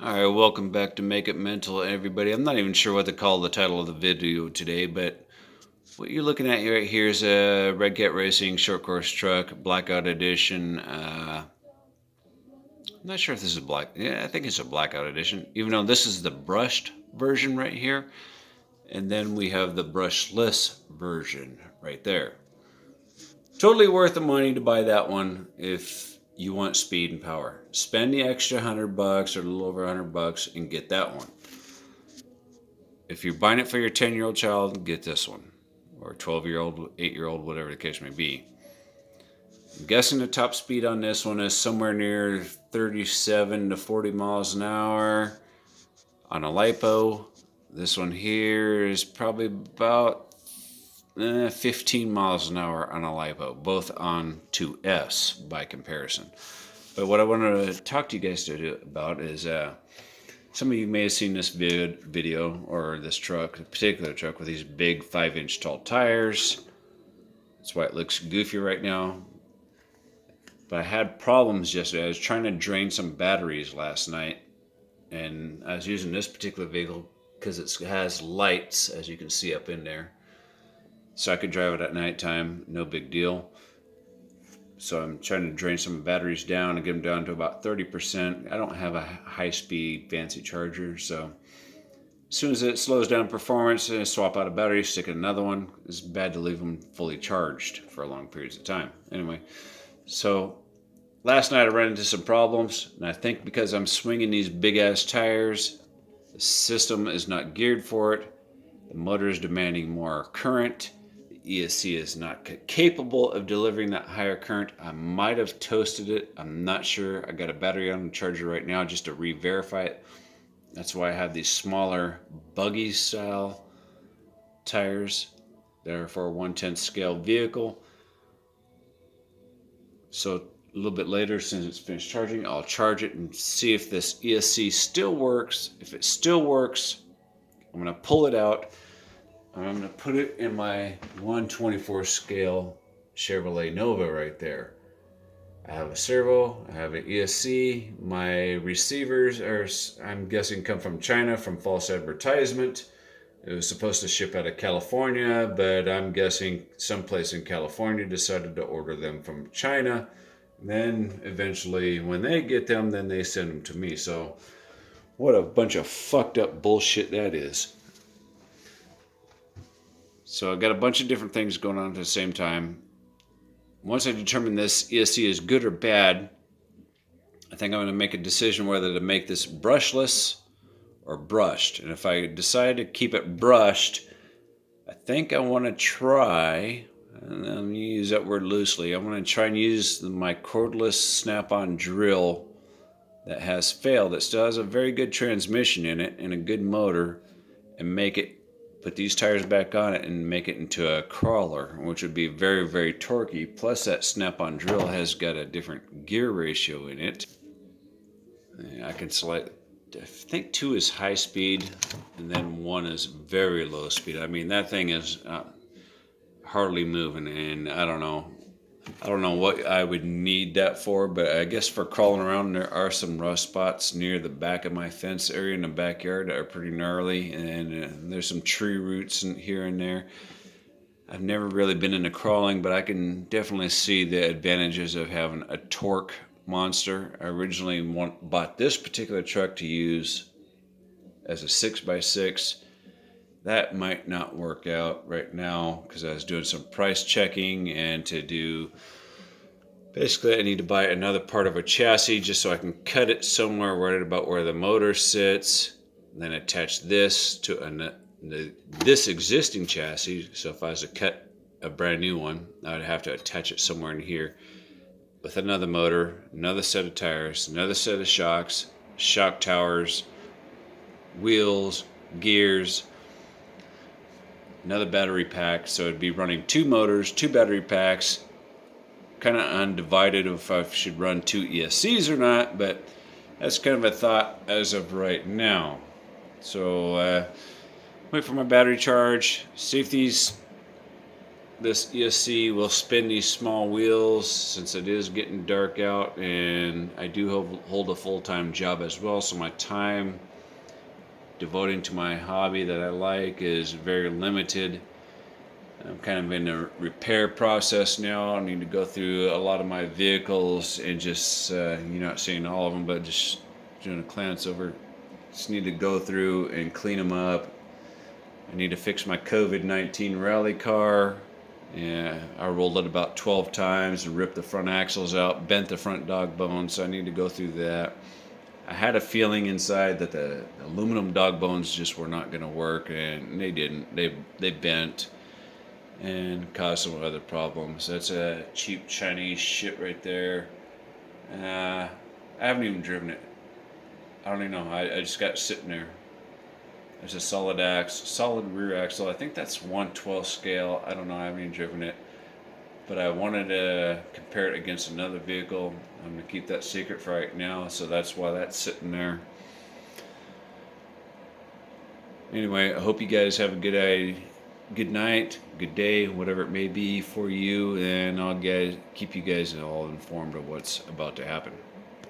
Alright, welcome back to Make It Mental, everybody. I'm not even sure what to call the title of the video today, but what you're looking at right here is a Redcatracing short course truck, Blackout Edition. I'm not sure if this is black. Yeah, I think it's a Blackout Edition, even though this is the brushed version right here. And then we have the brushless version right there. Totally worth the money to buy that one if you want speed and power. Spend the extra $100 or a little over $100 and get that one. If you're buying it for your 10-year-old child, get this one. Or 12-year-old, 8-year-old, whatever the case may be. I'm guessing the top speed on this one is somewhere near 37 to 40 miles an hour on a LiPo. This one here is probably about 15 miles an hour on a LiPo, both on 2S by comparison. But what I wanted to talk to you guys about is some of you may have seen this video or this truck, a particular truck with these big 5-inch tall tires. That's why it looks goofy right now. But I had problems yesterday. I was trying to drain some batteries last night, and I was using this particular vehicle because it has lights, as you can see up in there. So I could drive it at nighttime, no big deal. So I'm trying to drain some batteries down and get them down to about 30%. I don't have a high-speed fancy charger, so as soon as it slows down performance, I swap out a battery, stick in another one. It's bad to leave them fully charged for long periods of time. Anyway, so last night I ran into some problems, and I think because I'm swinging these big-ass tires, the system is not geared for it. The motor is demanding more current. E.S.C. is not capable of delivering that higher current. I might have toasted it. I'm not sure. I got a battery on the charger right now just to re-verify it. That's why I have these smaller buggy style tires that are for a 1/10 scale vehicle. So a little bit later, since it's finished charging, I'll charge it and see if this E.S.C. still works. If it still works, I'm going to pull it out. I'm going to put it in my 1/24 scale Chevrolet Nova right there. I have a servo, I have an E.S.C. My receivers are, I'm guessing, come from China from false advertisement. It was supposed to ship out of California, but I'm guessing someplace in California decided to order them from China. And then eventually, when they get them, then they send them to me. So what a bunch of fucked up bullshit that is. So I've got a bunch of different things going on at the same time. Once I determine this E.S.C. is good or bad, I think I'm going to make a decision whether to make this brushless or brushed. And if I decide to keep it brushed, I think I want to try, and I'm going to use that word loosely, I want to try and use my cordless snap-on drill that has failed, that still has a very good transmission in it and a good motor, and put these tires back on it and make it into a crawler, which would be very, very torquey. Plus that snap-on drill has got a different gear ratio in it. I can select, I think 2 is high speed and then 1 is very low speed. I mean, that thing is hardly moving, and I don't know what I would need that for, but I guess for crawling around, there are some rust spots near the back of my fence area in the backyard that are pretty gnarly, and there's some tree roots here and there. I've never really been into crawling, but I can definitely see the advantages of having a torque monster. I originally bought this particular truck to use as a 6x6. That might not work out right now because I was doing some price checking, and basically I need to buy another part of a chassis just so I can cut it somewhere right about where the motor sits, and then attach this to this existing chassis. So if I was to cut a brand new one, I would have to attach it somewhere in here with another motor, another set of tires, another set of shocks, shock towers, wheels, gears, another battery pack. So it'd be running 2 motors, 2 battery packs, kind of undivided if I should run 2 E.S.C.s or not, but that's kind of a thought as of right now. So wait for my battery charge, see if these this E.S.C. will spin these small wheels since it is getting dark out, and I do hold a full-time job as well, so my time devoting to my hobby that I like is very limited. I'm kind of in a repair process now. I need to go through a lot of my vehicles and just, you're not seeing all of them, but just doing a glance over. Just need to go through and clean them up. I need to fix my COVID-19 rally car. Yeah, I rolled it about 12 times and ripped the front axles out, bent the front dog bones, so I need to go through that. I had a feeling inside that the aluminum dog bones just were not going to work, and they didn't. They bent and caused some other problems. That's a cheap Chinese shit right there. I haven't even driven it. I don't even know. I just got it sitting there. There's a solid rear axle. I think that's 1/12 scale. I don't know. I haven't even driven it. But I wanted to compare it against another vehicle. I'm going to keep that secret for right now, so that's why that's sitting there. Anyway, I hope you guys have a good night, good day, whatever it may be for you, and I'll keep you guys all informed of what's about to happen.